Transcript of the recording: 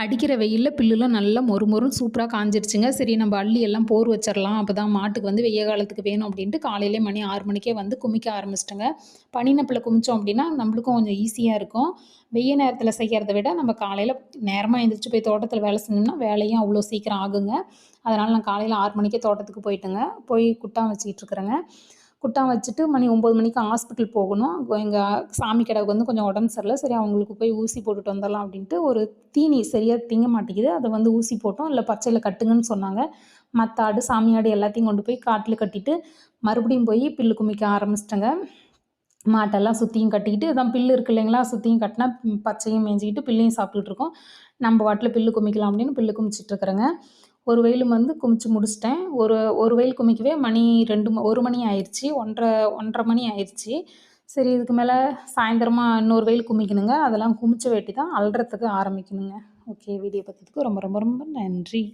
அடிக்கிற வெயில்ல பில்லுலாம் நல்லா மொறு மொறுன்னு சூப்பரா காய்ஞ்சிருச்சுங்க. சரி நம்ம அள்ளி எல்லாம் போர் வச்சிரலாம். அப்பதான் மாட்டுக்கு வந்து வெய்ய காலத்துக்கு வேணும் அப்டின்ட்டு காலையிலே மணி 6 மணிக்கே வந்து குமிக்க ஆரம்பிச்சுட்டேங்க. பனினப்புல குமிச்சோம் அப்டின்னா, நம்மளுக்கும் கொஞ்சம் ஈஸியா இருக்கும். வெய்ய நேரத்தில செய்யறத விட நம்ம காலையில நேரமா எந்திரிச்சு போய் தோட்டத்தில வேலை செஞ்சோம்னா, வேலையும் அவ்ளோ சீக்கிரம் ஆகுங்க. அதனால நான் காலையில 6 மணிக்கே தோட்டத்துக்கு போயிட்டேங்க. போய் குட்டான் வச்சுக்கிட்டு இருக்கிறேங்க. குட்டான் வச்சுட்டு மணி 9 மணிக்கு ஹாஸ்பிட்டல் போகணும். எங்க சாமி கிடாவுக்கு வந்து கொஞ்சம் உடம்பு சரியில்ல. சரி அவங்களுக்கு போய் ஊசி போட்டுட்டு வந்துரலாம் அப்டின்ட்டு ஒரு தீனி சரியா திங்க மாட்டேங்குது. அத வந்து ஊசி போட்டோம். இல்ல பச்சையில கட்டுங்கன்னு சொன்னாங்க. மத்த ஆடு, சாமி ஆடு எல்லாத்தையும் கொண்டு போய் காட்டுல கட்டிட்டு, மறுபடியும் போய் பில்லு குமிக்க ஆரம்பிச்சுட்டேங்க. மாட்டெல்லாம் சுத்தியும் கட்டிக்கிட்டு, அதான் பில்லு இருக்கு இல்லைங்களா? சுத்தியும் கட்டினா பச்சையும் மேய்ஞ்சுக்கிட்டு, பில்லையும் சாப்பிட்டுட்டு இருக்கோம். நம்ம பாட்டுல பில்லு குமிக்கலாம் அப்படின்னு பில்லு குமிச்சிட்டு இருக்கிறேங்க. ஒரு வயலு வந்து குமிச்சு முடிச்சுட்டேன். ஒரு ஒரு வயல் குமிக்கவே மணி 1 மணி ஆயிருச்சு. 1:30 மணி ஆயிருச்சு. சரி இதுக்கு மேல சாயந்தரமா இன்னொரு வயல் குமிக்கணுங்க. அதெல்லாம் குமிச்ச வேட்டி தான் அள்றதுக்கு ஆரம்பிக்கணுங்க. ஓகே. வீடியோ பார்த்ததுக்கு ரொம்ப ரொம்ப ரொம்ப நன்றி.